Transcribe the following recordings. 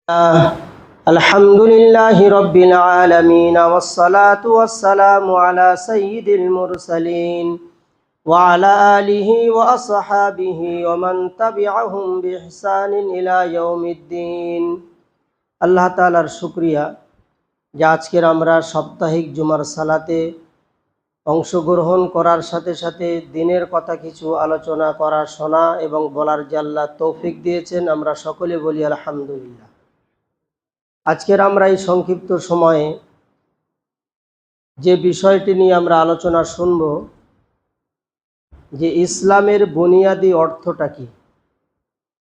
الحمد لله رب العالمين والصلاة والسلام على سيد المرسلين وعلى آله وأصحابه ومن تبعهم بإحسان إلى يوم الدين। আল্লাহ তাআলার শুকরিয়া যে আজকের আমরা সাপ্তাহিক জুমার সালাতে অংশগ্রহণ করার সাথে সাথে দিনের কথা কিছু আলোচনা করা, শোনা এবং বলার যে আল্লাহ তৌফিক দিয়েছেন, আমরা সকলে বলি আলহামদুলিল্লাহ। আজকের আমরা এই সংক্ষিপ্ত সময়ে যে বিষয়টি নিয়ে আমরা আলোচনা শুনব, যে ইসলামের বুনিয়াদি অর্থটা কি,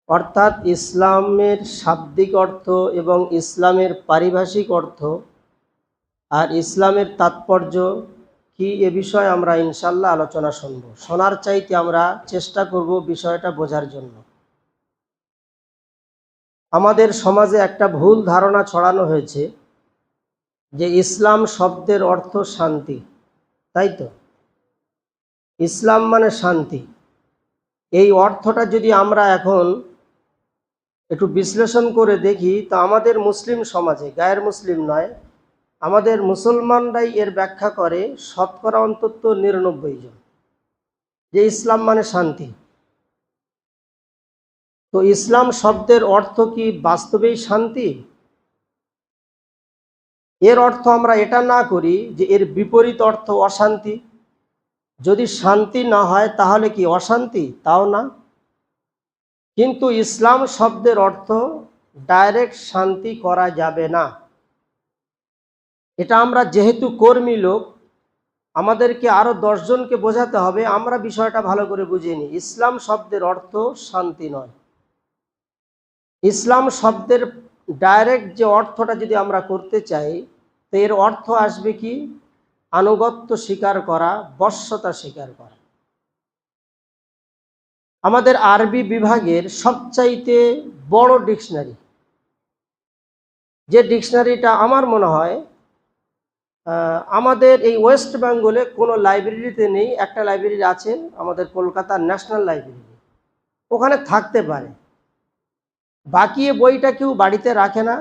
অর্থাৎ ইসলামের শাব্দিক অর্থ এবং ইসলামের পারিভাষিক অর্থ আর ইসলামের তাৎপর্য কি, এ বিষয়ে আমরা ইনশাল্লাহ আলোচনা শুনব। শোনার চাইতে আমরা চেষ্টা করব বিষয়টা বোঝার জন্য। আমাদের সমাজে একটা ভুল ধারণা ছড়ানো হয়েছে যে ইসলাম শব্দের অর্থ শান্তি, তাই তো? ইসলাম মানে শান্তি। এই অর্থটা যদি আমরা এখন একটু বিশ্লেষণ করে দেখি, তো আমাদের মুসলিম সমাজে, গায়ের মুসলিম নয়, আমাদের মুসলমানরাই এর ব্যাখ্যা করে শতকরা অন্তত ৯৯ জন, যে ইসলাম মানে শান্তি। তো ইসলাম শব্দের অর্থ কি বাস্তবেই শান্তি? এর অর্থ আমরা এটা না করি যে এর বিপরীত অর্থ অশান্তি। যদি শান্তি না হয় তাহলে কি অশান্তি? তাও না। কিন্তু ইসলাম শব্দের অর্থ ডাইরেক্ট শান্তি করা যাবে না। এটা আমরা যেহেতু কর্মী লোক, আমাদেরকে আরো 10 জনকে বোঝাতে হবে। আমরা বিষয়টা ভালো করে বুঝিনি। ইসলাম শব্দের অর্থ শান্তি নয়। ইসলাম শব্দের ডাইরেক্ট যে অর্থটা যদি আমরা করতে চাই, তো এর অর্থ আসবে কি? আনুগত্য স্বীকার করা, বশ্যতা স্বীকার করা। আমাদের আরবি বিভাগের সবচাইতে বড় ডিকশনারি, যে ডিকশনারিটা আমার মনে হয় আমাদের এই ওয়েস্ট বেঙ্গলে কোনো লাইব্রেরিতে নেই। একটা লাইব্রেরি আছে আমাদের কলকাতার ন্যাশনাল লাইব্রেরি, ওখানে থাকতে পারে। বাকি বইটা কেউ বাড়িতে রাখে না,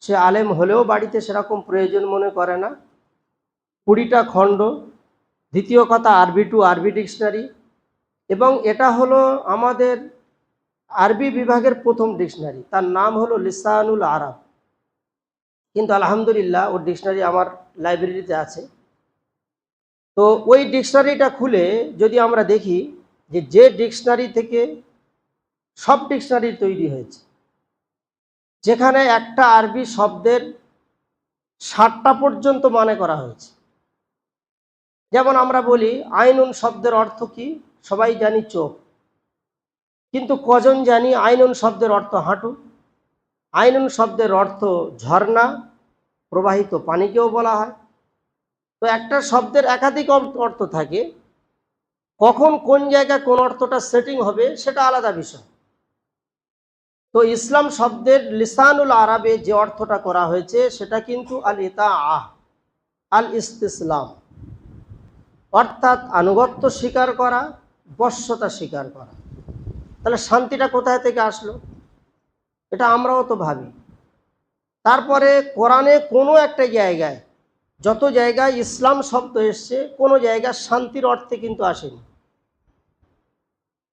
সে আলেম হলেও বাড়িতে সেরকম প্রয়োজন মনে করে না। 20টা খণ্ড, দ্বিতীয় কথা আরবি টু আরবি ডিকশনারি, এবং এটা হলো আমাদের আরবি বিভাগের প্রথম ডিকশনারি। তার নাম হলো লিসানুল আরব। কিন্তু আলহামদুলিল্লাহ ওর ডিকশনারি আমার লাইব্রেরিতে আছে। তো ওই ডিকশনারিটা খুলে যদি আমরা দেখি যে ডিকশনারি থেকে সব ডিকশনারি তৈরি হয়েছে, যেখানে একটা আরবি শব্দের 60টা পর্যন্ত মানে করা হয়েছে। যেমন আমরা বলি আইনুন শব্দের অর্থ কি? সবাই জানি চোখ, কিন্তু কজন জানি আইনুন শব্দের অর্থ হাঁটু? আইনুন শব্দের অর্থ ঝর্ণা, প্রবাহিত পানিকেও বলা হয়। তো একটা শব্দের একাধিক অর্থ থাকে, কখন কোন জায়গায় কোন অর্থটা সেটিং হবে সেটা আলাদা বিষয়। তো ইসলাম শব্দের লিসানুল আরবে যে অর্থটা করা হয়েছে সেটা কিন্তু আল ইতাআহ, আল ইস্তিসলাম, অর্থাৎ আনুগত্য স্বীকার করা, বশ্যতা স্বীকার করা। তাহলে শান্তিটা কোথায় থেকে আসলো? এটা আমরাও তো ভাবি। তারপরে কোরআনে কোনো একটা জায়গায়, যত জায়গায় ইসলাম শব্দ এসছে, কোনো জায়গায় শান্তির অর্থে কিন্তু আসেনি।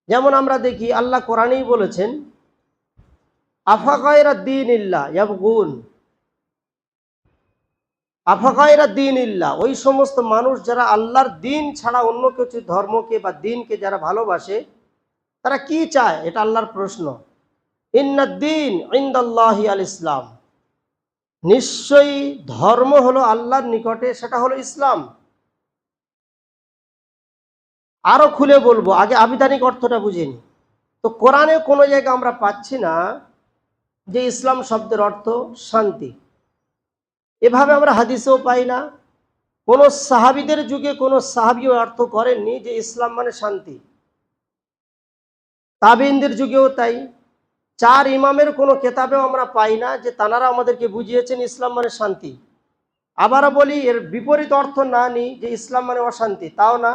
যেমন আমরা দেখি আল্লাহ কোরআনেই বলেছেন আফাগায়রা দীনিল্লাহ ইয়াবগুন, আফাগায়রা দীনিল্লাহ, ওই সমস্ত মানুষ যারা আল্লাহর দিন ছাড়া অন্য কিছু ধর্মকে বা দিনকে যারা ভালোবাসে, তারা কি চায়? এটা আল্লাহর প্রশ্ন। ইন্নাদ্দীন ইনদাল্লাহি আল ইসলাম, নিশ্চয়ই ধর্ম হলো আল্লাহর নিকটে, সেটা হলো ইসলাম। আরো খুলে বলবো, আগে আবিধানিক অর্থটা বুঝিনি। তো কোরআনে কোনো জায়গায় আমরা পাচ্ছি না যে ইসলাম শব্দের অর্থ শান্তি। এভাবে আমরা হাদিসেও পাই না। কোন সাহাবীদের যুগে কোন সাহাবীও অর্থ করেননি যে ইসলাম মানে শান্তি। তাবেঈনদের যুগেও তাই। 4 ইমামের কোনো কেতাবেও আমরা পাই না যে তানারা আমাদেরকে বুঝিয়েছেন ইসলাম মানে শান্তি। আবারও বলি, এর বিপরীত অর্থ না নিই যে ইসলাম মানে অশান্তি, তাও না।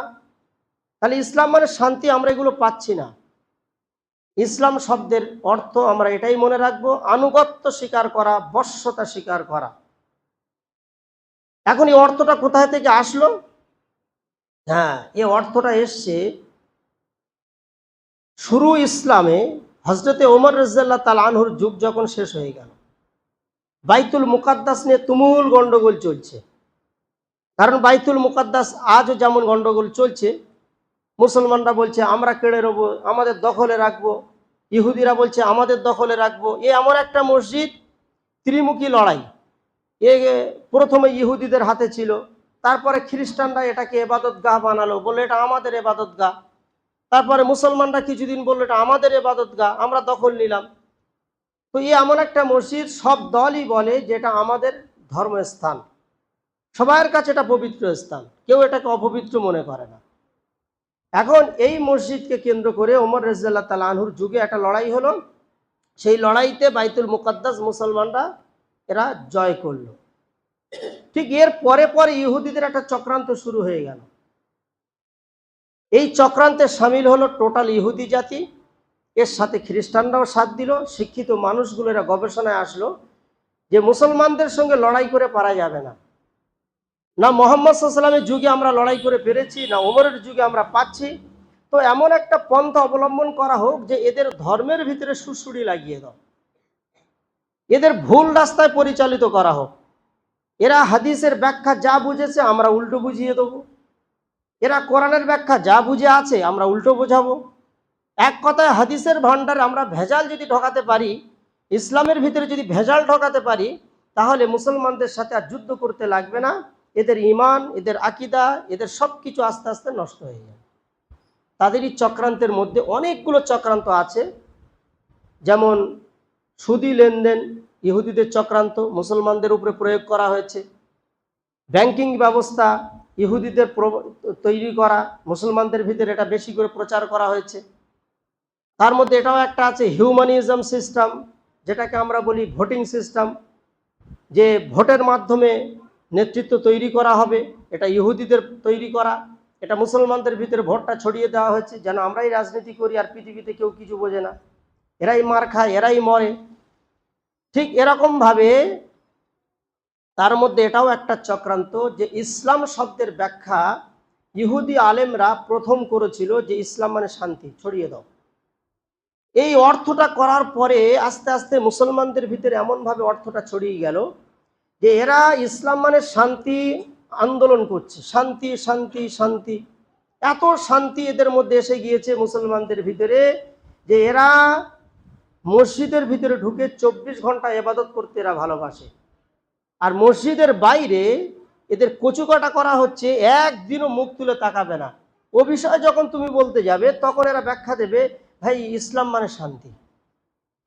তাহলে ইসলাম মানে শান্তি আমরা এগুলো পাচ্ছি না। ইসলাম শব্দের অর্থ আমরা এটাই মনে রাখবো, আনুগত্য স্বীকার করা, বশ্যতা স্বীকার করা। এখন এই অর্থটা কোথায় থেকে আসলো? হ্যাঁ, এই অর্থটা এসছে শুরু ইসলামে হজরতে ওমর রাদিয়াল্লাহু তাআলা আনহুর যুগ যখন শেষ হয়ে গেল, বাইতুল মুকাদ্দাস নিয়ে তুমুল গন্ডগোল চলছে। কারণ বাইতুল মুকাদ্দাস আজও যেমন গন্ডগোল চলছে, মুসলমানরা বলছে আমরা কেড়ে নেবো, আমাদের দখলে রাখবো, ইহুদিরা বলছে আমাদের দখলে রাখবো। এ এমন একটা মসজিদ, ত্রিমুখী লড়াই। এ প্রথমে ইহুদিদের হাতে ছিল, তারপরে খ্রিস্টানরা এটাকে এবাদতগাহ বানালো, বললো এটা আমাদের এবাদতগাহ। তারপরে মুসলমানরা কিছুদিন বললো এটা আমাদের এবাদতগাহ, আমরা দখল নিলাম। তো এমন একটা মসজিদ, সব দলই বলে যে এটা আমাদের ধর্মস্থান, সবার কাছে এটা পবিত্র স্থান, কেউ এটাকে অপবিত্র মনে করে না। এখন এই মসজিদকে কেন্দ্র করে ওমর রাদিয়াল্লাহু তাআলা আনহুর যুগে একটা লড়াই হলো। সেই লড়াইতে বাইতুল মুকাদ্দাস মুসলমানরা এরা জয় করলো। ঠিক এর পরে পরে ইহুদিদের একটা চক্রান্ত শুরু হয়ে গেল। এই চক্রান্তে সামিল হলো টোটাল ইহুদি জাতি, এর সাথে খ্রিস্টানরাও সাথ দিল। শিক্ষিত মানুষগুলো এরা গবেষণায় আসলো যে মুসলমানদের সঙ্গে লড়াই করে পারা যাবে না, না মুহাম্মদ সাল্লাল্লাহু আলাইহি ওয়াসাল্লামের যুগে আমরা লড়াই করে পেরেছি, না ওমরের যুগে আমরা পাচ্ছি। তো এমন একটা পন্থা অবলম্বন করা হোক যে এদের ধর্মের ভিতরে সুড়সুড়ি লাগিয়ে দাও, এদের ভুল রাস্তায় পরিচালিত করা হোক। এরা হাদিসের ব্যাখ্যা যা বুঝেছে আমরা উল্টো বুঝিয়ে দেবো, এরা কোরআনের ব্যাখ্যা যা বুঝে আছে আমরা উল্টো বোঝাবো। এক কথায় হাদিসের ভান্ডারে আমরা ভেজাল যদি ঢোকাতে পারি, ইসলামের ভিতরে যদি ভেজাল ঢোকাতে পারি, তাহলে মুসলমানদের সাথে আর যুদ্ধ করতে লাগবে না। এদের ঈমান, এদের আকীদা, এদের সব কিছু আস্তে আস্তে নষ্ট হয়ে যাবে। তাদেরই চক্রান্তের মধ্যে অনেকগুলো চক্রান্ত আছে, যেমন সুদি লেনদেন ইহুদিদের চক্রান্ত, মুসলমানদের উপরে প্রয়োগ করা হয়েছে। ব্যাংকিং ব্যবস্থা ইহুদিদের তৈরি করা, মুসলমানদের ভিতরে এটা বেশি করে প্রচার করা হয়েছে। তার মধ্যে এটাও একটা আছে হিউম্যানিজম সিস্টেম, যেটাকে আমরা বলি ভোটিং সিস্টেম, যে ভোটের মাধ্যমে নেতৃত্ব তৈরি করা হবে, এটা ইহুদিদের তৈরি করা। এটা মুসলমানদের ভিতরে ভোটটা ছড়িয়ে দেওয়া হয়েছে যেন আমরাই রাজনীতি করি আর পৃথিবীতে কেউ কিছু বোঝে না, এরাই মার খায়, এরাই মরে। ঠিক এরকমভাবে তার মধ্যে এটাও একটা চক্রান্ত যে ইসলাম শব্দের ব্যাখ্যা ইহুদি আলেমরা প্রথম করেছিল যে ইসলাম মানে শান্তি, ছড়িয়ে দাও। এই অর্থটা করার পরে আস্তে আস্তে মুসলমানদের ভিতরে এমনভাবে অর্থটা ছড়িয়ে গেল যে এরা ইসলাম মানে শান্তি আন্দোলন করছে, শান্তি শান্তি শান্তি। এত শান্তি এদের মধ্যে এসে গিয়েছে মুসলমানদের ভিতরে যে এরা মসজিদের ভিতরে ঢুকে 24 ঘন্টা ইবাদত করতে এরা ভালোবাসে। আর মসজিদের বাইরে এদের কচুকাটা করা হচ্ছে, একদিনও মুখ তুলে তাকাবে না। ও বিষয়ে যখন তুমি বলতে যাবে তখন এরা ব্যাখ্যা দেবে ভাই ইসলাম মানে শান্তি,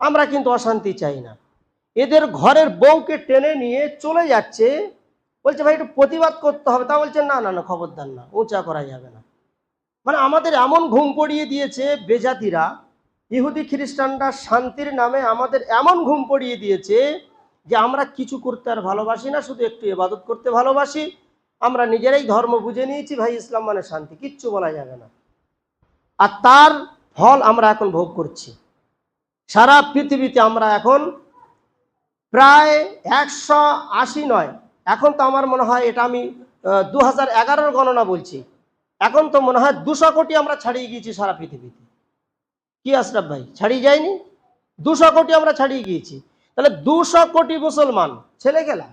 আমরা কিন্তু অশান্তি চাই না। এদের ঘরের বউকে টেনে নিয়ে চলে যাচ্ছে, বলছে ভাই একটু প্রতিবাদ করতে হবে, তা বলছে না না না খবরদার না, উঁচা করা যাবে না। মানে আমাদের এমন ঘুম পড়িয়ে দিয়েছে বেজাতিরা, ইহুদি খ্রিস্টানরা শান্তির নামে আমাদের এমন ঘুম পড়িয়ে দিয়েছে যে আমরা কিছু করতে আর ভালোবাসি না, শুধু একটু ইবাদত করতে ভালোবাসি। আমরা নিজেরাই ধর্ম বুঝে নিয়েছি, ভাই ইসলাম মানে শান্তি, কিচ্ছু বলা যাবে না। আর তার ফল আমরা এখন ভোগ করছি। সারা পৃথিবীতে আমরা এখন প্রায় 180 নয়, এখন তো আমার মনে হয় এটা আমি 2011 গণনা বলছি, এখন তো মনে হয় 200 কোটি আমরা ছাড়িয়ে গিয়েছি সারা পৃথিবীতে। কি আশরাফ ভাই, ছাড়িয়ে যায়নি? 200 কোটি আমরা ছাড়িয়ে গিয়েছি। তাহলে 200 কোটি মুসলমান ছেলে গেলা,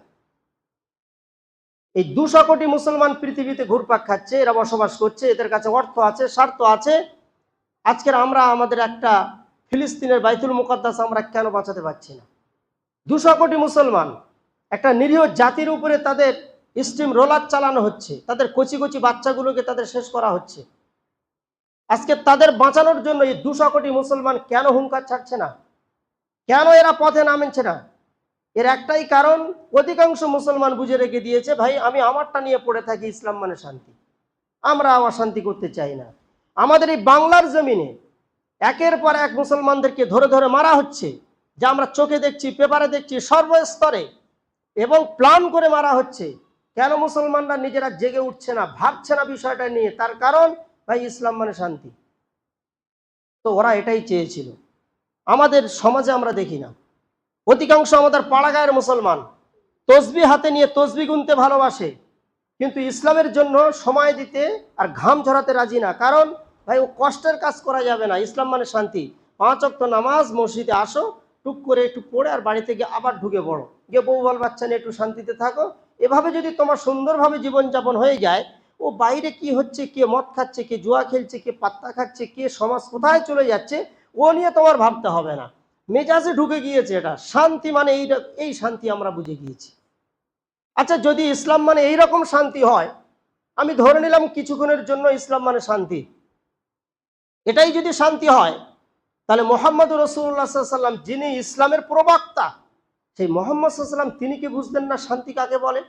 এই 200 কোটি মুসলমান পৃথিবীতে ঘুরপাক খাচ্ছে, এরা বসবাস করছে, এদের কাছে অর্থ আছে, স্বার্থ আছে। আজকের আমরা আমাদের একটা ফিলিস্তিনের বাইতুল মুকাদ্দাস আমরা কেন বাঁচাতে পারছি না? 200 কোটি মুসলমান, একটা নিরীহ জাতির উপরে তাদের স্টিম রোলার চালানো হচ্ছে, তাদের কচি কচি বাচ্চাগুলোকে তাদের শেষ করা হচ্ছে। আজকে তাদের বাঁচানোর জন্য এই 200 কোটি মুসলমান কেন হুঙ্কার ছাড়ছে না? কেন এরা পথে নামছে না? এর একটাই কারণ, অধিকাংশ মুসলমান বুঝে রেখে দিয়েছে ভাই আমি আমারটা নিয়ে পড়ে থাকি, ইসলাম মানে শান্তি, আমরা অশান্তি করতে চাই না। আমাদের এই বাংলার জমিনে একের পর এক মুসলমানদেরকে ধরে ধরে মারা হচ্ছে, যা আমরা চোখে দেখছি, পেপারে দেখছি, সর্বস্তরে, এবং প্ল্যান করে মারা হচ্ছে। কেন মুসলমানরা নিজেরা জেগে উঠছে না, ভাবছে না বিষয়টা নিয়ে? তার কারণ ভাই ইসলাম মানে শান্তি। তো ওরা এটাই চেয়েছিল। আমাদের সমাজে আমরা দেখি না। অধিকাংশ আমাদের পাড়া গায়ের মুসলমান তসবি হাতে নিয়ে তসবি গুনতে ভালোবাসে, কিন্তু ইসলামের জন্য সময় দিতে আর ঘাম ঝরাতে রাজি না। কারণ ভাই, ও কষ্টের কাজ করা যাবে না। ইসলাম মানে শান্তি। 5 ওয়াক্ত নামাজ, মসজিদে আসো, টুক করে একটু পড়ে আর বাড়িতে গিয়ে আবার ঢুকে পড়ো, গিয়ে বউ বাল বাচ্চা নিয়ে একটু শান্তিতে থাকো। এভাবে যদি তোমার সুন্দরভাবে জীবনযাপন হয়ে যায়, ও বাইরে কি হচ্ছে, কে মদ খাচ্ছে, কে জুয়া খেলছে, কে পাত্তা খাচ্ছে, কে সমাজ কোথায় চলে যাচ্ছে, ও নিয়ে তোমার ভাবতে হবে না। মেজাজে ঢুকে গিয়েছে এটা। শান্তি মানে এই শান্তি আমরা বুঝে গিয়েছি। আচ্ছা, যদি ইসলাম মানে এইরকম শান্তি হয়, আমি ধরে নিলাম কিছুক্ষণের জন্য ইসলাম মানে শান্তি, এটাই যদি শান্তি হয়, তাহলে মোহাম্মদ রাসূলুল্লাহ সাল্লাল্লাহু আলাইহি ওয়াসাল্লাম, যিনি ইসলামের প্রবক্তা, সেই মোহাম্মদ সাল্লাল্লাহু আলাইহি ওয়াসাল্লাম তিনি কি বুঝতেন না শান্তি কাকে বলে?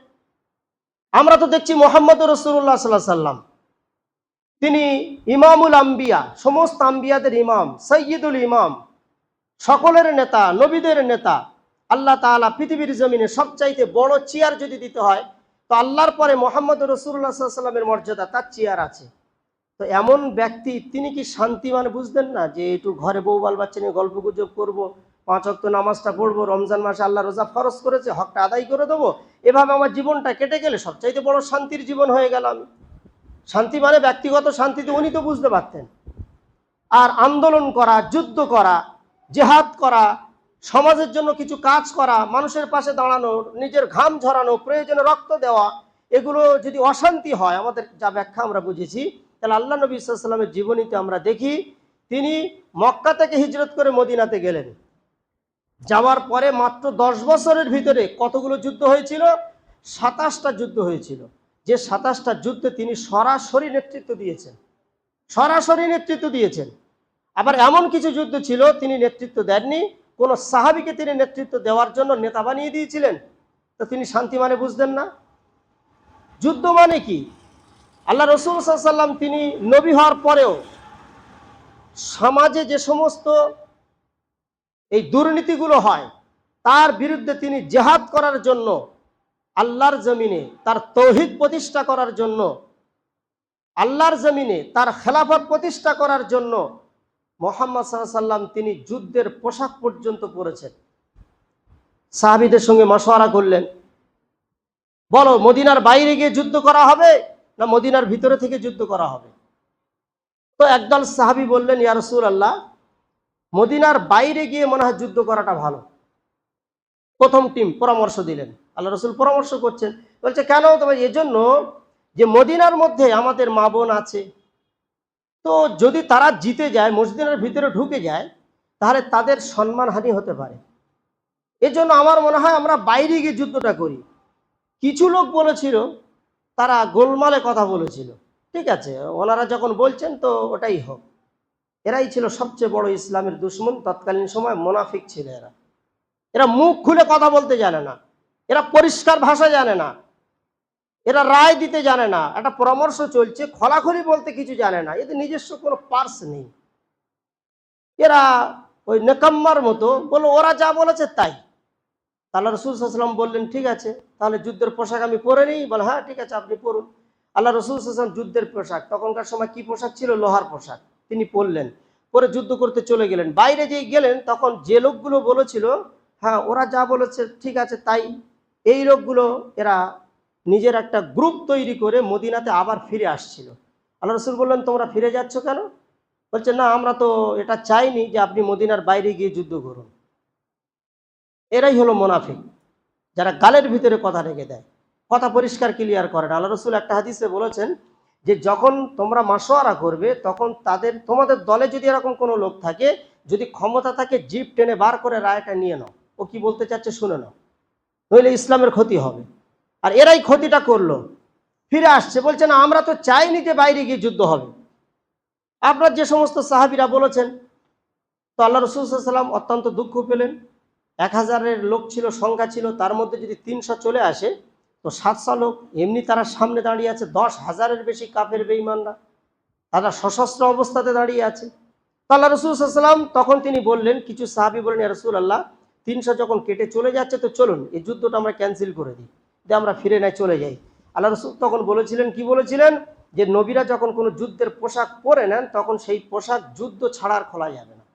আমরা তো দেখছি মোহাম্মদ রাসূলুল্লাহ সাল্লাল্লাহু আলাইহি ওয়াসাল্লাম তিনি ইমামুল আম্বিয়া, সমস্ত আম্বিয়াদের ইমাম, সৈয়দুল ইমাম, সকলের নেতা, নবীদের নেতা। আল্লাহ তাআলা পৃথিবীর জমিনে সবচাইতে বড় চেয়ার যদি দিতে হয়, তো আল্লাহর পরে মোহাম্মদ রাসূলুল্লাহ সাল্লাল্লাহু আলাইহি ওয়াসাল্লামের মর্যাদা, তার চেয়ার আছে। তো এমন ব্যক্তি তিনি কি শান্তি মানে বুঝতেন না, যে একটু ঘরে বউ বাল বাচ্চা নিয়ে গল্প গুজব করবো, 5 ওয়াক্ত নামাজটা পড়বো, রমজান মাসে আল্লাহ রোজা ফরজ করেছে, হকটা আদায় করে দেবো, এভাবে আমার জীবনটা কেটে গেলে সবচাইতে বড় শান্তির জীবন হয়ে গেল আমি। শান্তি মানে ব্যক্তিগত শান্তি তো উনি তো বুঝতে পারতেন। আর আন্দোলন করা, যুদ্ধ করা, জেহাদ করা, সমাজের জন্য কিছু কাজ করা, মানুষের পাশে দাঁড়ানো, নিজের ঘাম ঝরানো, প্রয়োজনে রক্ত দেওয়া, এগুলো যদি অশান্তি হয়, আমাদের যা ব্যাখ্যা আমরা বুঝেছি, তাহলে আল্লাহ নবী সাল্লাল্লাহু আলাইহি ওয়াসাল্লামের জীবনীতে আমরা দেখি তিনি মক্কা থেকে হিজরত করে মদিনাতে গেলেন। যাওয়ার পরে মাত্র 10 বছরের ভিতরে কতগুলো যুদ্ধ হয়েছিল? 27টা যুদ্ধ হয়েছিল। যে 27টা যুদ্ধে তিনি সরাসরি নেতৃত্ব দিয়েছেন, সরাসরি নেতৃত্ব দিয়েছেন। আবার এমন কিছু যুদ্ধ ছিল তিনি নেতৃত্ব দেননি, কোন সাহাবীকে তিনি নেতৃত্ব দেওয়ার জন্য নেতা বানিয়ে দিয়েছিলেন। তো তিনি শান্তি মানে বুঝতেন না? যুদ্ধ মানে কি? আল্লাহ রাসূল সাল্লাল্লাহু আলাইহি ওয়াসাল্লাম তিনি নবী হওয়ার পরেও সমাজে যে সমস্ত এই দুর্নীতিগুলো হয়, তার বিরুদ্ধে তিনি জিহাদ করার জন্য, আল্লাহর জমিনে তার তৌহিদ প্রতিষ্ঠা করার জন্য, আল্লাহর জমিনে তার খেলাফত প্রতিষ্ঠা করার জন্য মুহাম্মদ সাল্লাল্লাহু আলাইহি ওয়াসাল্লাম তিনি যুদ্ধের পোশাক পর্যন্ত পরেছেন। সাহাবীদের সঙ্গে মাশওয়ারা করলেন, বলো মদিনার বাইরে গিয়ে যুদ্ধ করা হবে না মদিনার ভিতরে থেকে যুদ্ধ করা হবে? তো একদল সাহাবী বললেন, ইয়া রাসূলুল্লাহ, মদিনার বাইরে গিয়ে মনে হয় যুদ্ধ করাটা ভালো। প্রথম টিম পরামর্শ দিলেন, আল্লাহ রাসূল পরামর্শ করছেন, বলছে কেন? তবে এজন্য যে মদিনার মধ্যে আমাদের মা বোন আছে, তো যদি তারা জিতে যায়, মসজিদের ভিতরে ঢুকে যায়, তাহলে তাদের সম্মানহানি হতে পারে। এজন্য আমার মনে হয় আমরা বাইরে গিয়ে যুদ্ধটা করি। কিছু লোক বলেছিল, তারা গোলমালে কথা বলেছিল, ঠিক আছে, ওনারা যখন বলছেন তো ওটাই হোক। এরাই ছিল সবচেয়ে বড় ইসলামের দুশমন তৎকালীন সময়, মুনাফিক ছিল এরা। এরা মুখ খুলে কথা বলতে জানে না, এরা পরিষ্কার ভাষা জানে না, এরা রায় দিতে জানে না, একটা পরামর্শ চলছে, খোলাখুলি বলতে কিছু জানে না, এদের নিজস্ব কোনো পার্স নেই। এরা ওই নেকাম্মার মতো বলল, ওরা যা বলেছে তাই। আল্লাহ রাসূল সাল্লাল্লাহু আলাইহি ওয়াসাল্লাম বললেন, ঠিক আছে, তাহলে যুদ্ধের পোশাক আমি পরে নিই। বলে, হ্যাঁ ঠিক আছে, আপনি পরুন। আল্লাহ রাসূল সাল্লাল্লাহু আলাইহি ওয়াসাল্লাম যুদ্ধের পোশাক, তখনকার সময় কি পোশাক ছিল? লোহার পোশাক, তিনি পরলেন, পরে যুদ্ধ করতে চলে গেলেন। বাইরে যেই গেলেন, তখন যে লোকগুলো বলেছিল, হ্যাঁ ওরা যা বলেছে ঠিক আছে তাই, এই লোকগুলো এরা নিজের একটা গ্রুপ তৈরি করে মদিনাতে আবার ফিরে আসছিল। আল্লাহ রাসূল বললেন, তোমরা ফিরে যাচ্ছ কেন? বলছে, না আমরা তো এটা চাইনি যে আপনি মদিনার বাইরে গিয়ে যুদ্ধ করুন। এরাই হলো মুনাফিক, যারা গালের ভিতরে কথা রেখে দেয়, কথা পরিষ্কার ক্লিয়ার করে না। আল্লাহ রাসূল একটা হাদিসে বলেছেন যে যখন তোমরা মাশওয়ারা করবে, তখন তোমাদের দলে যদি এরকম কোনো লোক থাকে, যদি ক্ষমতা থাকে, জিপ টেনে বার করে রায়টা নিয়ে নাও, ও কি বলতে চাচ্ছে শুনে নাও, নইলে ইসলামের ক্ষতি হবে। আর এরাই ক্ষতিটা করলো, ফিরে আসছে, বলছে না আমরা তো চাইনি যে বাইরে গিয়ে যুদ্ধ হবে, আপনার যে সমস্ত সাহাবীরা বলেছেন। তো আল্লাহ রাসূল সাল্লাল্লাহু আলাইহি ওয়াসাল্লাম অত্যন্ত দুঃখ পেলেন। 1000-এর লোক ছিল, সংখ্যা ছিল, তার মধ্যে যদি 300 চলে আসে, তো 700 লোক এমনি তারা সামনে দাঁড়িয়ে আছে, 10,000-এর বেশি কাফের বেঈমানরা, তারা সশস্ত্র অবস্থাতে দাঁড়িয়ে আছে। তো আল্লাহ রাসূল সাল্লাল্লাহু আলাইহি ওয়াসাল্লাম তখন তিনি বললেন, কিছু সাহাবী বললেন, ইয়া রাসূলুল্লাহ, 300 যখন কেটে চলে যাচ্ছে, তো চলুন এই যুদ্ধটা আমরা ক্যান্সেল করে দিই, যে আমরা ফিরে নাই চলে যাই। আল্লাহ রাসূল তখন বলেছিলেন, কি বলেছিলেন, যে নবীরা যখন কোনো যুদ্ধের পোশাক পরে নেন, তখন সেই পোশাক যুদ্ধ ছাড়া আর খোলা যাবে না।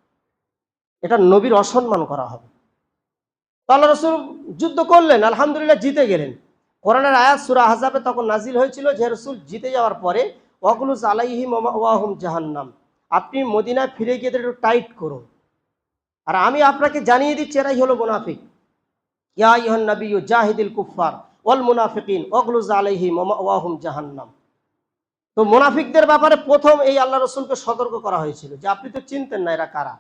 এটা নবীর অসম্মান করা হবে। তো আল্লাহ রসুল যুদ্ধ করলেন, আলহামদুলিল্লাহ জিতে গেলেন। কোরআনের আয়াত সূরা আহজাবে তখন নাজিল হয়েছিল যে রসুল জিতে যাওয়ার পরে ওয়াগলুজ আলাইহিম ওয়াহুম জাহান্নাম, আপনি মদিনায় ফিরে গিয়ে একটু টাইট করুন। আর আমি আপনাকে জানিয়ে দিচ্ছি এরাই হলো মুনাফিক। ইয়া আইয়ুহান নাবিয়্যু জাহিদিল কুফফার ওয়াল মুনাফিকিন ওয়াগলুজ আলাইহিম ওয়াহুম জাহান্নাম। তো মুনাফিকদের ব্যাপারে প্রথম এই আল্লাহ রসুলকে সতর্ক করা হয়েছিল যে আপনি তো চিনতেন না এরা কারা,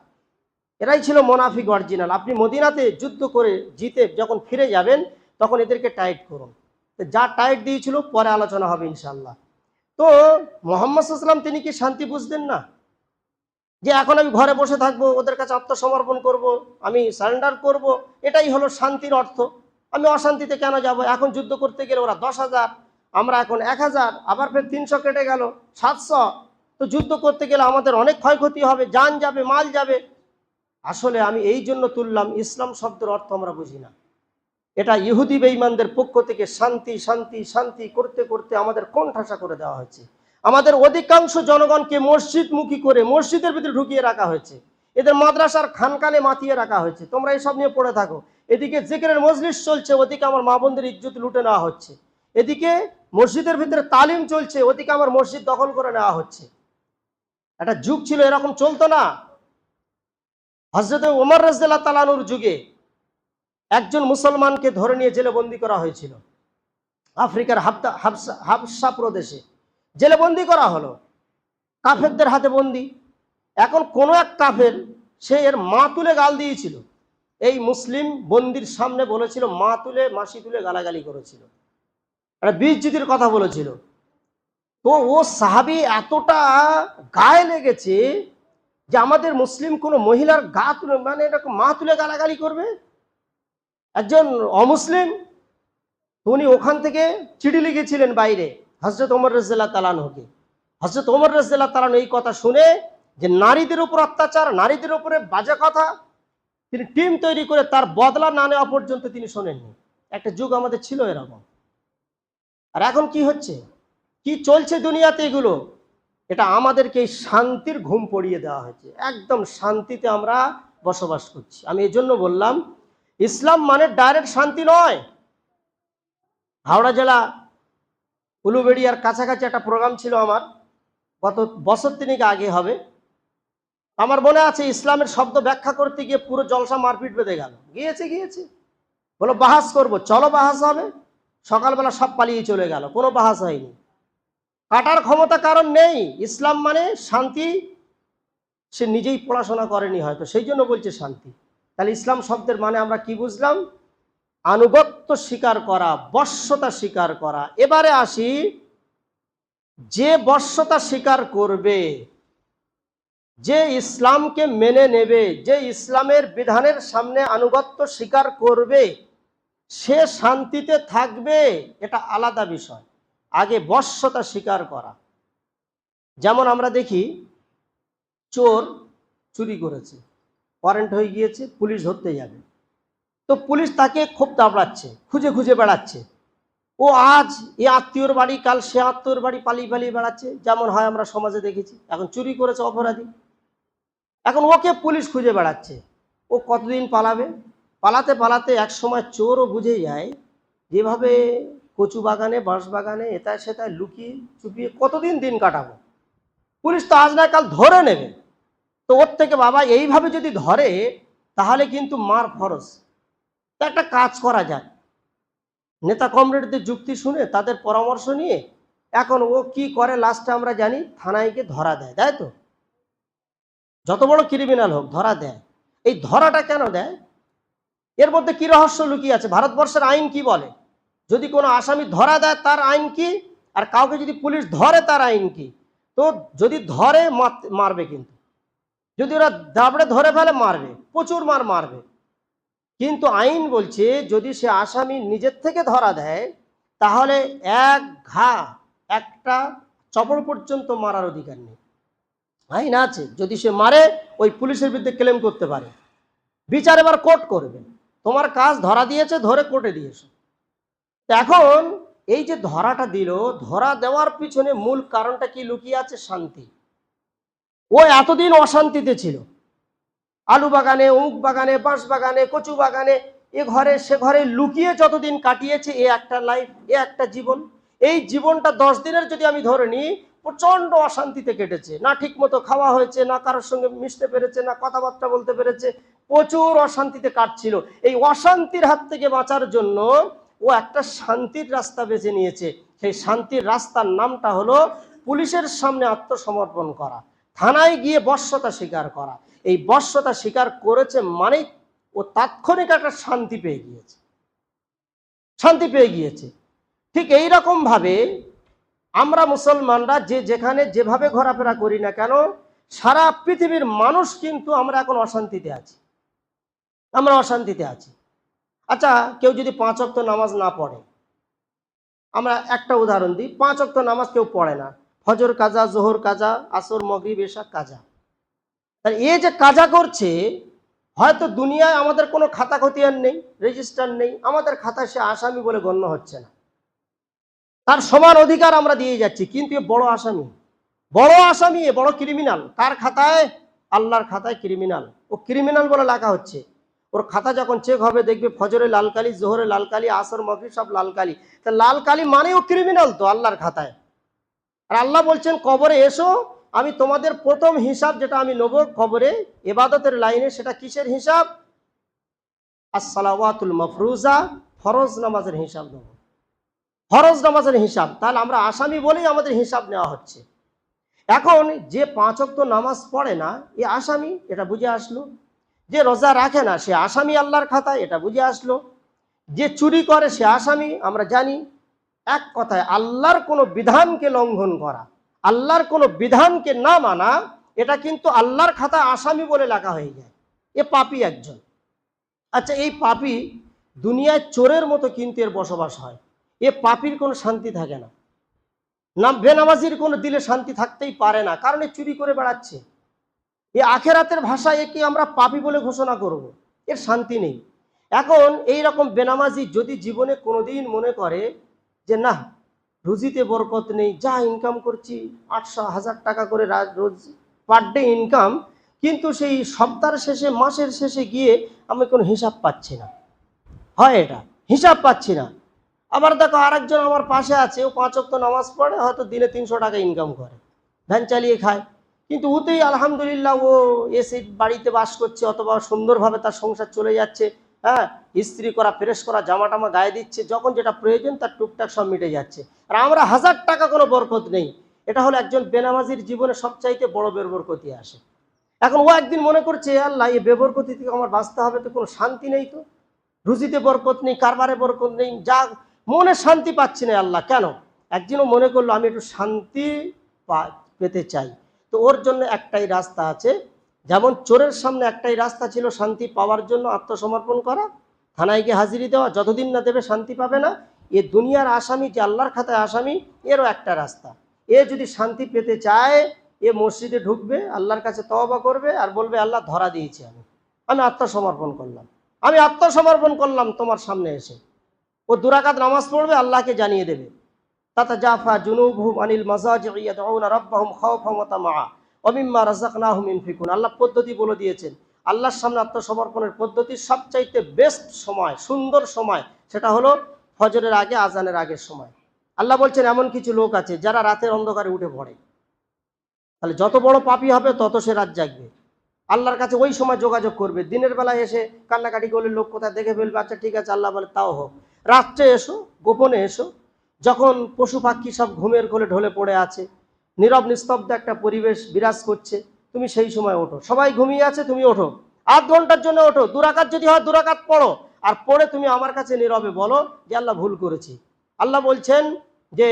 এরাই ছিল মোনাফিক অরিজিনাল। আপনি মদিনাতে যুদ্ধ করে জিতে যখন ফিরে যাবেন তখন এদেরকে টাইট করুন। যা টাইট দিয়েছিল পরে আলোচনা হবে ইনশাল্লাহ। তো মুহাম্মদ সাল্লাল্লাহু আলাইহি ওয়াসাল্লাম তিনি কি শান্তি বুঝতেন না, যে এখন আমি ঘরে বসে থাকবো, ওদের কাছে আত্মসমর্পণ করব, আমি সারেন্ডার করব, এটাই হলো শান্তির অর্থ। আমি অশান্তিতে কেন যাব? এখন যুদ্ধ করতে গেলে ওরা 10,000, আমরা এখন 1,000, আবার ফের 300 কেটে গেল 700। তো যুদ্ধ করতে গেলে আমাদের অনেক ক্ষয়ক্ষতি হবে, জান যাবে, মাল যাবে। আসলে আমি এই জন্য তুললাম, ইসলাম শব্দের অর্থ আমরা বুঝি না। এটা ইহুদি বেঈমানদের পক্ষ থেকে শান্তি শান্তি শান্তি করতে করতে আমাদের কোণঠাসা করে দেওয়া হয়েছে। আমাদের অধিকাংশ জনগণকে মসজিদমুখী করে মসজিদের ভিতরে ঢুকিয়ে রাখা হয়েছে, এদের মাদ্রাসার খানকানে মাতিয়ে রাখা হয়েছে। তোমরা এসব নিয়ে পড়ে থাকো। এদিকে জিকিরের মজলিস চলছে, ওদিকে আমার মা বোনদের ইজ্জত লুটে নেওয়া হচ্ছে। এদিকে মসজিদের ভিতরে তালিম চলছে, ওদিকে আমার মসজিদ দখল করে নেওয়া হচ্ছে। একটা যুগ ছিল এরকম চলতো না। হযরত ওমর রাদিয়াল্লাহু তাআলা আনহুর যুগে একজন মুসলমানকে ধরে নিয়ে জেলে বন্দী করা হয়েছিল। আফ্রিকার হাবশা প্রদেশে জেলে বন্দী করা হলো, কাফেরদের হাতে বন্দী। এখন কোন এক কাফের সে এর মা তুলে গাল দিয়েছিল, এই মুসলিম বন্দির সামনে বলেছিল, মা তুলে মাসি তুলে গালাগালি করেছিল, একটা বিজ্জিতির কথা বলেছিল। তো ও সাহাবী এতটা গায়ে লেগেছে যে আমাদের মুসলিম কোনো মহিলার গা তুলে, মানে এরকম মা তুলে গালাগালি করবে একজন অমুসলিম। উনি ওখান থেকে চিঠি লিখেছিলেন বাইরে হযরত ওমর রাদিয়াল্লাহু তাআলা আনহুকে। হযরত ওমর রাদিয়াল্লাহু তাআলা আনহু এই কথা শুনে যে নারীদের উপর অত্যাচার, নারীদের উপরে বাজে কথা, তিনি টিম তৈরি করে তার বদলা না নেওয়া পর্যন্ত তিনি শোনেননি। একটা যুগ আমাদের ছিল এরকম। আর এখন কি হচ্ছে, কি চলছে দুনিয়াতে এগুলো, এটা আমাদেরকে এই শান্তির ঘুম পড়িয়ে দেওয়া হয়েছে। একদম শান্তিতে আমরা বসবাস করছি। আমি এই জন্য বললাম ইসলাম মানে ডাইরেক্ট শান্তি নয়। হাওড়া জেলা উলুবেড়িয়ার কাছাকাছি একটা প্রোগ্রাম ছিল আমার, গত বছর তিনেক আগে হবে। আমার মনে আছে ইসলামের শব্দ ব্যাখ্যা করতে গিয়ে পুরো জলসা মারপিট বেঁধে গেল। গিয়েছে বলো বাহাস করবো, চলো বাহাস হবে। সকালবেলা সব পালিয়ে চলে গেল, কোনো বাহাস হয়নি। কাটার ক্ষমতা কারণ নেই। ইসলাম মানে শান্তি, সে নিজেই পড়াশোনা করেনি হয়তো, সেই জন্য বলছে শান্তি। তাহলে ইসলাম শব্দের মানে আমরা কি বুঝলাম? আনুগত্য স্বীকার করা, বশ্যতা স্বীকার করা। এবারে আসি, যে বশ্যতা স্বীকার করবে, যে ইসলামকে মেনে নেবে, যে ইসলামের বিধানের সামনে আনুগত্য স্বীকার করবে, সে শান্তিতে থাকবে, এটা আলাদা বিষয়। আগে বশ্যতা স্বীকার করা। যেমন আমরা দেখি চোর চুরি করেছে, ওয়ারেন্ট হয়ে গিয়েছে, পুলিশ ধরতে যাবে, তো পুলিশ তাকে খুব দাবড়াচ্ছে, খুঁজে খুঁজে বেড়াচ্ছে। ও আজ এ আত্মীয়র বাড়ি, কাল সে আত্মীয়র বাড়ি পালিয়ে পালিয়ে বেড়াচ্ছে, যেমন হয় আমরা সমাজে দেখেছি। এখন চুরি করেছে অপরাধী, এখন ওকে পুলিশ খুঁজে বেড়াচ্ছে। ও কতদিন পালাবে? পালাতে পালাতে এক সময় চোরও বুঝে যায় যেভাবে কচু বাগানে, বাঁশ বাগানে, এটায় সেটায় লুকিয়ে চুপিয়ে কতদিন দিন কাটাবো, পুলিশ তো আজ না কাল ধরে নেবে। তো ওর থেকে বাবা এইভাবে যদি ধরে তাহলে কিন্তু মার ফরজ। তা একটা কাজ করা যায়, নেতা কমরেডদের যুক্তি শুনে তাদের পরামর্শ নিয়ে এখন ও কি করে, লাস্টে আমরা জানি থানায় গিয়ে ধরা দেয়, তাই তো? যত বড় ক্রিমিনাল হোক ধরা দেয়। এই ধরাটা কেন দেয়? এর মধ্যে কি রহস্য লুকিয়ে আছে? ভারতবর্ষের আইন কি বলে? যদি কোনো আসামি ধরা দেয় তার আইন কি, আর কাউকে যদি পুলিশ ধরে তার আইন কি? তো যদি ধরে মারবে, কিন্তু যদি ওরা দাবড়ে ধরে ফেলে মারবে, প্রচুর মারবে। কিন্তু আইন বলছে যদি সে আসামি নিজের থেকে ধরা দেয় তাহলে এক ঘা, একটা চপড় পর্যন্ত মারার অধিকার নেই। আইন আছে, যদি সে মারে ওই পুলিশের বিরুদ্ধে ক্লেম করতে পারে। বিচার এবার কোর্ট করবে, তোমার কাজ ধরা দিয়েছে, ধরে কোর্টে দিয়েছে। এখন এই যে ধরাটা দিল, ধরা দেওয়ার পিছনে মূল কারণটা কি লুকিয়ে আছে? শান্তি। ও এতদিন অশান্তিতে ছিল, আলু বাগানে, অমুক বাগানে, বাঁশ বাগানে, কচু বাগানে, এ ঘরে সে ঘরে লুকিয়ে যতদিন কাটিয়েছে, এ একটা লাইফ, এ একটা জীবন। এই জীবনটা 10 দিনের যদি আমি ধরে নিই, প্রচন্ড অশান্তিতে কেটেছে, না ঠিক মতো খাওয়া হয়েছে, না কারোর সঙ্গে মিশতে পেরেছে, না কথাবার্তা বলতে পেরেছে, প্রচুর অশান্তিতে কাটছিল। এই অশান্তির হাত থেকে বাঁচার জন্য ও একটা শান্তির রাস্তা বেছে নিয়েছে। সেই শান্তির রাস্তার নামটা হলো পুলিশের সামনে আত্মসমর্পণ করা, থানায় গিয়ে বশ্যতা স্বীকার করা। এই বশ্যতা স্বীকার করেছে মানেই ও তাৎক্ষণিক একটা শান্তি পেয়ে গিয়েছে, শান্তি পেয়ে গিয়েছে। ঠিক এই রকম ভাবে আমরা মুসলমানরা যে যেখানে যেভাবে ঘোরাফেরা করি না কেন, সারা পৃথিবীর মানুষ কিন্তু আমরা এখন অশান্তিতে আছি, আমরা অশান্তিতে আছি। আচ্ছা, কেউ যদি 5 ওয়াক্ত নামাজ না পড়ে, আমরা একটা উদাহরণ দিই, 5 ওয়াক্ত নামাজ কেউ পড়ে না, ফজর কাজা, জোহর কাজা, আসর, মাগরিব, এশা কাজা। তাহলে এ যে কাজা করছে, হয়তো দুনিয়ায় আমাদের কোনো খাতা খতিয়ান নেই, রেজিস্টার নেই, আমাদের খাতায় সে আসামি বলে গণ্য হচ্ছে না, তার সমান অধিকার আমরা দিয়ে যাচ্ছি, কিন্তু এ বড় আসামি, বড় আসামি, এ বড় ক্রিমিনাল। কার খাতায়? আল্লাহর খাতায় ক্রিমিনাল। ও ক্রিমিনাল বলে লেখা হচ্ছে। ওর খাতা যখন চেক হবে দেখবে ফজরে লাল কালি, জোহরে লাল কালি, আসর, মাগরিব সব লাল কালি। তা লাল কালি মানে ও ক্রিমিনাল তো আল্লাহর খাতায়। আর আল্লাহ বলছেন, কবরে এসো, আমি তোমাদের প্রথম হিসাব যেটা আমি নেবো কবরে ইবাদতের লাইনে, সেটা কিসের হিসাব? আসসালাওয়াতুল মাফরুজা, ফরজ নামাজের হিসাব নেব, ফরজ নামাজের হিসাব। তাহলে আমরা আসামি বলেই আমাদের হিসাব নেওয়া হচ্ছে। এখন যে 5 ওয়াক্ত নামাজ পড়ে না, এ আসামি, এটা বুঝে আসলো। যে রোজা রাখে না, সে আসামি আল্লাহর খাতায়, এটা বুঝে আসলো। যে চুরি করে, সে আসামি, আমরা জানি। এক কথায় আল্লাহর কোনো বিধানকে লঙ্ঘন করা, আল্লাহর কোনো বিধানকে না মানা, এটা কিন্তু আল্লাহর খাতায় আসামি বলে লেখা হয়ে যায়। এ পাপী একজন। আচ্ছা, এই পাপী দুনিয়ায় চোরের মতো কিন্তু এর বসবাস হয়। এ পাপীর কোনো শান্তি থাকে না, না বেনামাজির কোনো দিলে শান্তি থাকতেই পারে না, কারণ এ চুরি করে বেড়াচ্ছে। এ আখেরাতের ভাষায় একে আমরা পাপী বলে ঘোষণা করব, এর শান্তি নেই। এখন এই রকম বেনামাজি যদি জীবনে কোনোদিন মনে করে যে না, রুজিতে বরকত নেই, যা ইনকাম করছি 800-1000 টাকা করে রোজ পার ডে ইনকাম, কিন্তু সেই সপ্তাহের শেষে, মাসের শেষে গিয়ে আমি কোনো হিসাব পাচ্ছি না, হয় এটা হিসাব পাচ্ছি না। আবার দেখো আরেকজন আমার পাশে আছে, ও 5 ওয়াক্ত নামাজ পড়ে, হয়তো দিনে 300 টাকা ইনকাম করে, ভ্যান চালিয়ে খায়, কিন্তু ওতেই আলহামদুলিল্লাহ ও এসে বাড়িতে বাস করছে, অথবা সুন্দরভাবে তার সংসার চলে যাচ্ছে। হ্যাঁ, ইস্ত্রি করা, ফ্রেশ করা জামা টামা গায়ে দিচ্ছে, যখন যেটা প্রয়োজন তার টুকটাক সব মিটে যাচ্ছে। আর আমরা 1000 টাকা কোনো বরকত নেই। এটা হলো একজন বেনামাজির জীবনে সবচাইতে বড় বেবরকতি আসে। এখন ও একদিন মনে করছে, আল্লাহ, এই বেবরকতি থেকে আমার বাঁচতে হবে, তো কোনো শান্তি নেই, তো রুজিতে বরকত নেই, কারবারে বরকত নেই, যা মনে শান্তি পাচ্ছি না, আল্লাহ কেন? একদিনও মনে করলো আমি একটু শান্তি পেতে চাই। তো ওর জন্য একটাই রাস্তা আছে, যেমন চোরের সামনে একটাই রাস্তা ছিল শান্তি পাওয়ার জন্য, আত্মসমর্পণ করা, থানায় গিয়ে হাজিরি দেওয়া, যতদিন না দেবে শান্তি পাবে না। এ দুনিয়ার আসামি, যে আল্লাহর খাতায় আসামি, এরও একটা রাস্তা। এ যদি শান্তি পেতে চায়, এ মসজিদে ঢুকবে, আল্লাহর কাছে তওবা করবে, আর বলবে, আল্লাহ, ধরা দিয়েছি, আমি আত্মসমর্পণ করলাম, আমি আত্মসমর্পণ করলাম তোমার সামনে এসে। ও 2 রাকাত নামাজ পড়বে, আল্লাহকে জানিয়ে দেবে, তাতাজাফা জুনুবুহুম আনিল মাযাজি'i ইয়াদউনা রাব্বাহুম খাওফান ওয়া তামাআ ওয়া মিম্মা রাযাকনাহুম ইউনফিকুন। আল্লাহ পদ্ধতি বলে দিয়েছেন। আল্লাহর সামনে আত্মসমর্পণের পদ্ধতি সবচাইতে বেস্ট সময়, সুন্দর সময়, সেটা হলো ফজরের আগে, আজানের আগের সময়। আল্লাহ বলছেন, এমন কিছু লোক আছে যারা রাতের অন্ধকারে উঠে পড়ে। তাহলে যত বড় পাপী হবে তত সে রাত জাগবে, আল্লাহর কাছে ওই সময় যোগাযোগ করবে। দিনের বেলায় এসে কান্নাকাটি করলে লোক কোথায় দেখে ফেলবে, আচ্ছা ঠিক আছে, আল্লাহ বলে তাও হোক। রাত্রে এসো, গোপনে এসো, যখন পশু পাখি সব ঘুমের কোলে ঢলে পড়ে আছে, নীরব নিস্তব্ধ একটা পরিবেশ বিরাজ করছে, তুমি সেই সময় ওঠো। সবাই ঘুমিয়ে আছে, তুমি ওঠো, 8 ঘন্টার জন্য ওঠো, 2 রাকাত যদি হয় 2 রাকাত পড়ো, আর পড়ে তুমি আমার কাছে নীরবে বলো যে আল্লাহ, ভুল করেছি। আল্লাহ বলছেন যে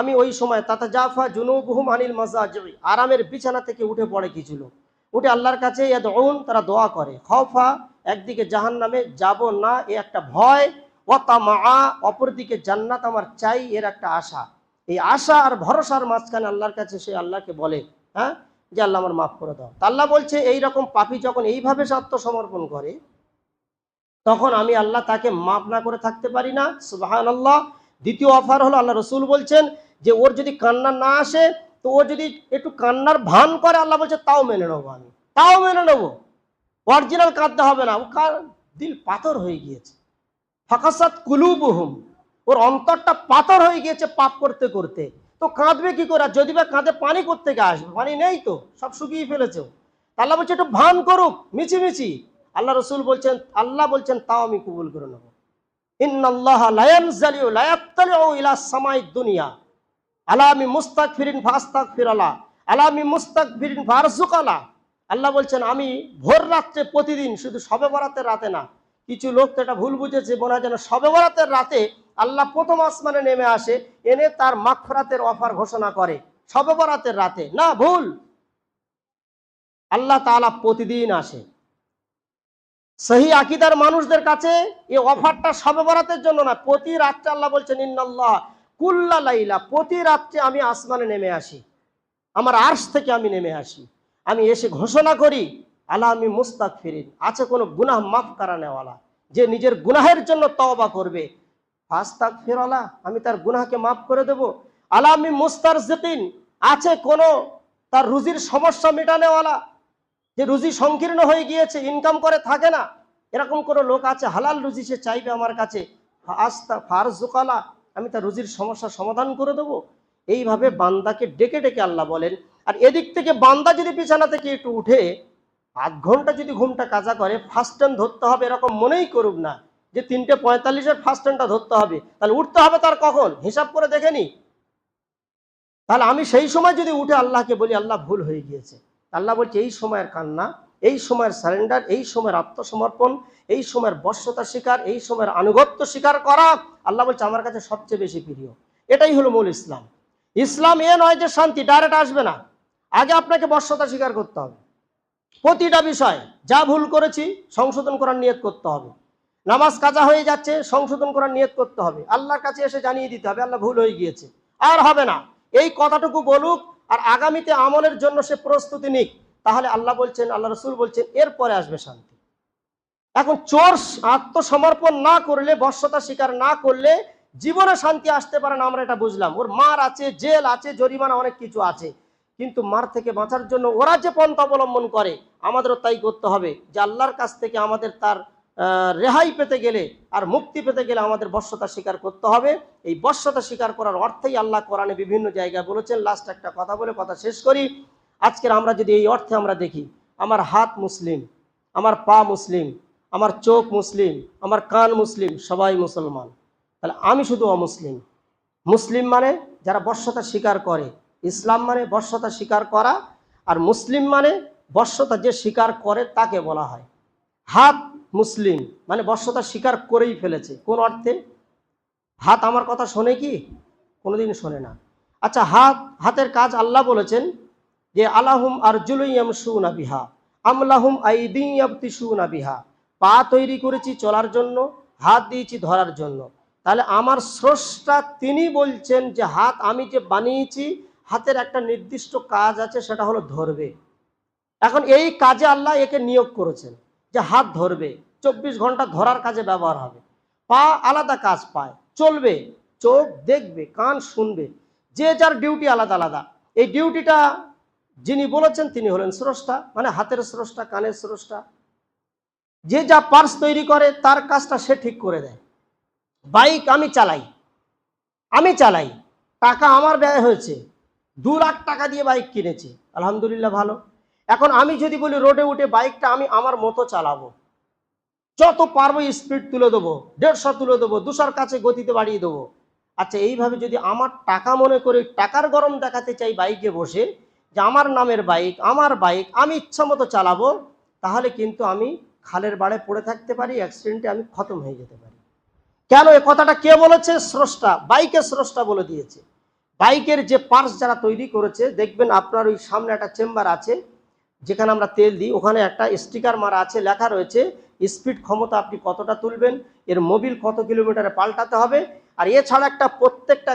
আমি ওই সময় তাতাজাফা জুনুবুহুম আনিল মাযাজি'i, আরামের বিছানা থেকে উঠে পড়ে কিছু লোক, উঠে আল্লাহর কাছে ইয়াদউন, তারা দোয়া করে, খাওফা, একদিকে জাহান্নামে যাব না এ একটা ভয়, ওয়া তামাআ, অপরদিকে জান্নাত আমার চাই এর একটা আশা। এই আশা আর ভরসার মাঝখানে আল্লাহর কাছে সে আল্লাহকে বলে, হ্যাঁ, যে আল্লাহ, আমার মাফ করে দাও। তা আল্লাহ বলছে, এইরকম পাপী যখন এইভাবে আত্মসমর্পণ করে, তখন আমি আল্লাহ তাকে মাফ না করে থাকতে পারি না। সুবহানাল্লাহ। দ্বিতীয় অফার হলো, আল্লাহ রসুল বলছেন যে ওর যদি কান্না না আসে, তো ও যদি একটু কান্নার ভান করে, আল্লাহ বলছে তাও মেনে নেবো, আমি তাও মেনে নেবো। অরিজিনাল কাঁদতে হবে না, ও দিল পাথর হয়ে গিয়েছে। ফাকাসাত কুলুবুহুম, ওর অন্তরটা পাথর হয়ে গিয়েছে পাপ করতে করতে। তো কাঁদবে কি করে? যদি বা কাঁদে পানি কোত্থেকে আসবে? পানি নেই তো, সব শুকিয়ে ফেলেছে। আল্লাহ বলছে একটু ভান করুক মিছিমিছি। আল্লাহ রসুল বলছেন, আল্লাহ বলছেন তাও আমি কবুল করে নেবো। ইন্নাল্লাহা লা ইয়ানজালিউ লা ইয়াত্তালিউ ইলা সামাইদ দুনিয়া আলা আমি মুস্তাগফিরিন ফাস্তাগফিরালা আলা আমি মুস্তাগফিরিন ফারজুকালা। আল্লাহ বলছেন আমি ভোর রাত্রে প্রতিদিন, শুধু শবে বরাতের রাতে না। কিছু লোক তো এটা ভুল বুঝেছে, মনে হয় যেন শবে বরাতের রাতে আল্লাহ প্রথম আসমানে নেমে আসে, এনে তার মাগফিরাতের অফার ঘোষণা করে শবে বরাতের রাতে। না, ভুল। আল্লাহ তাআলা প্রতিদিন আসে। সহি আকীদার মানুষদের কাছে এই অফারটা শবে বরাতের জন্য না, প্রতি রাত্রে আল্লাহ বলছেন ইন্নাল্লাহ কুল্লা লাইলা, প্রতি রাত্রে আমি আসমানে নেমে আসি, আমার আরশ থেকে আমি নেমে আসি, আমি এসে ঘোষণা করি আলা আমি মুস্তাগফিরিন, আছে কোনো গুনাহ মাফ করা নেওয়ালা, যে নিজের গুনাহের জন্য তওবা করবে ফাস্তাগফিরালা, আমি তার গুনাহকে মাফ করে দেব। আলা আমি মুস্তারজিকিন, আছে কোনো তার রুজির সমস্যা মেটানেওয়ালা, যে রুজি সংকীর্ণ হয়ে গিয়েছে, ইনকাম করে থাকে না, এরকম কোনো লোক আছে, হালাল রুজি সে চাইবে আমার কাছে, ফারজুকালা, আমি তার রুজির সমস্যার সমাধান করে দেবো। এইভাবে বান্দাকে ডেকে ডেকে আল্লাহ বলেন। আর এদিক থেকে বান্দা যদি বিছানা থেকে একটু উঠে আধ ঘন্টা যদি ঘুমটা কাজা করে, ফার্স্ট টাইম ধরতে হবে এরকম মনেই করুক না যে 3:45 ফার্স্ট টাইমটা ধরতে হবে, তাহলে উঠতে হবে তার কখন হিসাব করে দেখেনি। তাহলে আমি সেই সময় যদি উঠে আল্লাহকে বলি আল্লাহ ভুল হয়ে গিয়েছে, আল্লাহ বলছে এই সময়ের কান্না, এই সময়ের সারেন্ডার, এই সময়ের আত্মসমর্পণ, এই সময়ের বশ্যতা স্বীকার, এই সময়ের আনুগত্য স্বীকার করা, আল্লাহ বলছে আমার কাছে সবচেয়ে বেশি প্রিয়। এটাই হলো মূল ইসলাম। ইসলাম এ নয় যে শান্তি ডাইরেক্ট আসবে না, আগে আপনাকে বশ্যতা স্বীকার করতে হবে। প্রতিটা বিষয়, যা ভুল করেছি সংশোধন করার নিয়ত করতে হবে। নামাজ কাজা হয়ে যাচ্ছে, সংশোধন করার নিয়ত করতে হবে, আল্লাহর কাছে এসে জানিয়ে দিতে হবে আল্লাহ ভুল হয়ে গিয়েছে, আর হবে না, এই কথাটুকু বলুক, আর আগামীতে আমলের জন্য সে প্রস্তুতি নিক। তাহলে আল্লাহ বলছেন, আল্লাহ রসুল বলছেন এরপরে আসবে শান্তি। এখন চোর আত্মসমর্পণ না করলে, বশ্যতা স্বীকার না করলে জীবনে শান্তি আসতে পারে না, আমরা এটা বুঝলাম। ওর মার আছে, জেল আছে, জরিমানা অনেক কিছু আছে, কিন্তু মার থেকে বাঁচার জন্য ওরা যে পন্থা অবলম্বন করে, আমাদেরও তাই করতে হবে, যে আল্লাহর কাছ থেকে আমাদের তার রেহাই পেতে গেলে আর মুক্তি পেতে গেলে আমাদের বশ্যতা স্বীকার করতে হবে। এই বশ্যতা স্বীকার করার অর্থেই আল্লাহ কোরআনে বিভিন্ন জায়গায় বলেছেন। লাস্ট একটা কথা বলে কথা শেষ করি। আজকের আমরা যদি এই অর্থে আমরা দেখি, আমার হাত মুসলিম, আমার পা মুসলিম, আমার চোখ মুসলিম, আমার কান মুসলিম, সবাই মুসলমান, তাহলে আমি শুধু অমুসলিম। মুসলিম মানে যারা বশ্যতা স্বীকার করে, ইসলাম মানে বশ্যতা স্বীকার করা, আর মুসলিম মানে বশ্যতা যে স্বীকার করে তাকে বলা হয়। হাত মুসলিম মানে বশ্যতা স্বীকার করেই ফেলেছে। কোন অর্থে? হাত আমার কথা শোনে কি? কোনোদিন শোনে না। আচ্ছা, হাতের কাজ আল্লাহ বলেছেন যে আলাহুম আরজুলুন ইয়ামশুনা বিহা আমলাহুম আইদিন ইয়াবতিশুনা বিহা, পা তৈরি করেছি চলার জন্য, হাত দিয়েছি ধরার জন্য। তাহলে আমার স্রষ্টা তিনি বলছেন যে হাত আমি যে বানিয়েছি, হাতের একটা নির্দিষ্ট কাজ আছে, সেটা হলো ধরবে। এখন এই কাজে আল্লাহ একে নিয়োগ করেছেন যে হাত ধরবে, 24 ঘন্টা ধরার কাজে ব্যবহার হবে। পা আলাদা কাজ পায়, চলবে, চোখ দেখবে, কান শুনবে, যে যার ডিউটি আলাদা আলাদা। এই ডিউটিটা যিনি বলেছেন তিনি হলেন স্রষ্টা, মানে হাতের স্রষ্টা, কানের স্রষ্টা। যে যা পার্টস তৈরি করে তার কাজটা সে ঠিক করে দেয়। বাইক আমি চালাই, টাকা আমার ব্যয় হয়েছে, 2 লাখ টাকা দিয়ে বাইক কিনেছি, আলহামদুলিল্লাহ ভালো। এখন আমি যদি বলি রোডে উঠে বাইকটা আমি আমার মতো চালাবো, যত পারবো স্পিড তুলে দেবো, 150 তুলে দেবো, 200-র কাছে গতিতে বাড়িয়ে দেবো। আচ্ছা, এইভাবে যদি আমার টাকা মনে করে টাকার গরম দেখাতে চাই বাইকে বসে, যে আমার নামের বাইক, আমার বাইক, আমি ইচ্ছা মতো চালাবো, তাহলে কিন্তু আমি খালের বাড়ে পড়ে থাকতে পারি, অ্যাক্সিডেন্টে আমি খতম হয়ে যেতে পারি। কেন? এ কথাটা কে বলেছে? স্রষ্টা, বাইকের স্রষ্টা বলে দিয়েছে। বাইকের যে পার্টস যারা তৈরি করেছে, দেখবেন আপনার ওই সামনে একটা চেম্বার আছে যেখানে আমরা তেল দিই, ওখানে একটা স্টিকার মারা আছে, লেখা রয়েছে স্পিড ক্ষমতা আপনি কতটা তুলবেন, এর মোবিল কত কিলোমিটারে পাল্টাতে হবে। আর এছাড়া একটা প্রত্যেকটা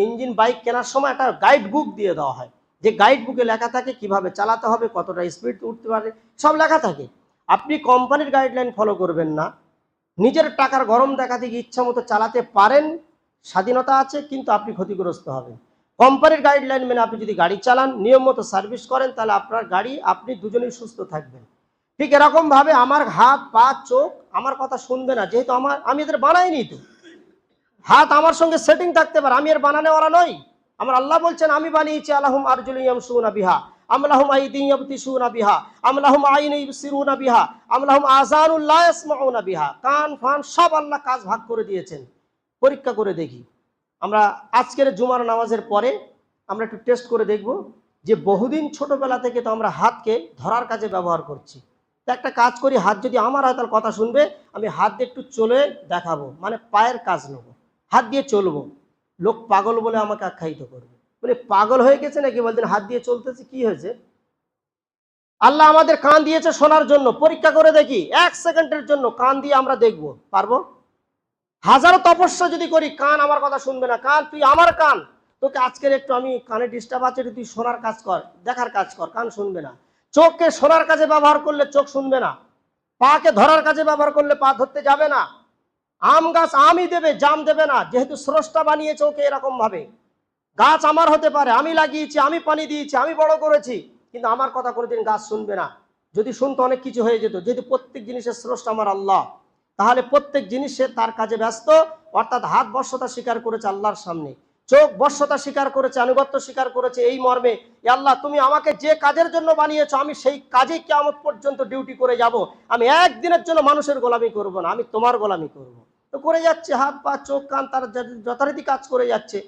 ইঞ্জিন বাইক কেনার সময় একটা গাইড বুক দিয়ে দেওয়া হয়, যে গাইড বুকে লেখা থাকে কিভাবে চালাতে হবে, কতটা স্পিড উঠতে পারে, সব লেখা থাকে। আপনি কোম্পানির গাইডলাইন ফলো করবেন না, নিজের টাকার গরম দেখাতে গিয়ে ইচ্ছা মতো চালাতে পারেন, স্বাধীনতা আছে, কিন্তু আপনি ক্ষতিগ্রস্ত হবেন। কোম্পানির গাইডলাইন মেনে আপনি যদি গাড়ি চালান, নিয়ম মতো সার্ভিস করেন, তাহলে আপনার গাড়ি, আপনি দুজনেই সুস্থ থাকবেন। ঠিক এরকম ভাবে আমার হাত পা চোখ আমার কথা শুনবে না, যেহেতু আমি এদের বানাইনি। তো হাত আমার সঙ্গে সেটিং থাকতে পারে, আমি এর বানানোওয়ালা নই। আমার আল্লাহ বলছেন আমি বানিয়েছি আলাহুম আরজুলুন ইয়ামশুনা বিহা আমলাহুম আইদিন ইয়াবতিশুনা বিহা আমলাহুম আইনুন ইবসিরুনা বিহা আমলাহুম আযানুন লা ইয়াসমাউনা বিহা। কান ফান সব আল্লাহ কাজ ভাগ করে দিয়েছেন। পরীক্ষা করে দেখি আমরা আজকের জুমার নামাজের পরে আমরা একটু টেস্ট করে দেখব যে বহুদিন ছোটবেলা থেকে তো আমরা হাতকে ধরার কাজে ব্যবহার করছি। তো একটা কাজ করি, হাত যদি আমার হয় তাহলে কথা শুনবে, আমি হাত দিয়ে একটু চলে দেখাবো, মানে পায়ের কাজ নেবো, হাত দিয়ে চলবো। লোক পাগল বলে আমাকে আখ্যায়িত করবে, বলে পাগল হয়ে গেছে নাকি, বলতেন হাত দিয়ে চলতেছে, কি হয়েছে? আল্লাহ আমাদের কান দিয়েছে শোনার জন্য। পরীক্ষা করে দেখি 1 সেকেন্ডের জন্য কান দিয়ে আমরা দেখবো, পারবো? হাজারো তপস্যা যদি করি, কান আমার কথা শুনবে না। কান তুই আমার কান, তোকে আজকের একটু আমি কানে ডিস্টার্ব আছে, তুই শোনার কাজ কর, দেখার কাজ কর, কান শুনবে না। চোখকে শোনার কাজে ব্যবহার করলে চোখ শুনবে না। পাকে ধরার কাজে ব্যবহার করলে পা ধরতে যাবে না। আম গাছ আমই দেবে, জাম দেবে না, যেহেতু স্রষ্টা বানিয়েছে ওকে এরকম ভাবে। গাছ আমার হতে পারে, আমি লাগিয়েছি, আমি পানি দিয়েছি, আমি বড় করেছি, কিন্তু আমার কথা কোনোদিন গাছ শুনবে না। যদি শুনতো অনেক কিছু হয়ে যেত। যেহেতু প্রত্যেক জিনিসের স্রষ্টা আমার আল্লাহ, তাহলে প্রত্যেক জিনিসে তার কাজে ব্যস্ত। অর্থাৎ হাত বশ্যতা স্বীকার করেছে আল্লাহর সামনে, চোখ বশ্যতা স্বীকার করেছে, আনুগত্য স্বীকার করেছে এই মর্মে, এ আল্লাহ তুমি আমাকে যে কাজের জন্য বানিয়েছো আমি সেই কাজেই কিয়ামত পর্যন্ত ডিউটি করে যাব। আমি একদিনের জন্য মানুষের গোলামি করব না, আমি তোমার গোলামি করব। তো করে যাচ্ছে, হাত পা চোখ কান তার যথারীতি কাজ করে যাচ্ছে।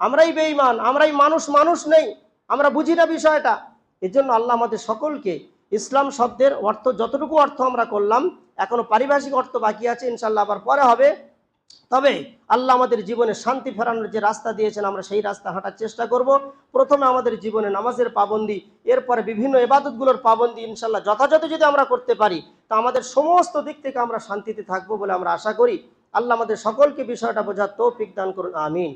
আমরাই বেঈমান, আমরাই মানুষ, মানুষ নেই, আমরা বুঝি না বিষয়টা। এর জন্য আল্লাহ আমাদের সকলকে ইসলাম শব্দের অর্থ যতটুকু অর্থ আমরা করলাম, এখনো পারিভাষিক অর্থ বাকি আছে, ইনশাল্লাহ আবার পরে হবে। তবে আল্লাহ আমাদের জীবনে শান্তি ফেরানোর যে রাস্তা দিয়েছেন আমরা সেই রাস্তা হাঁটার চেষ্টা করব। প্রথমে আমাদের জীবনে নামাজের পাবন্দি, এরপরে বিভিন্ন ইবাদতগুলোর পাবন্দি ইনশাল্লাহ যথাযথ যদি আমরা করতে পারি, তা আমাদের সমস্ত দিক থেকে আমরা শান্তিতে থাকবো বলে আমরা আশা করি। আল্লাহ আমাদের সকলকে বিষয়টা বোঝার তৌফিক দান করুন, আমিন।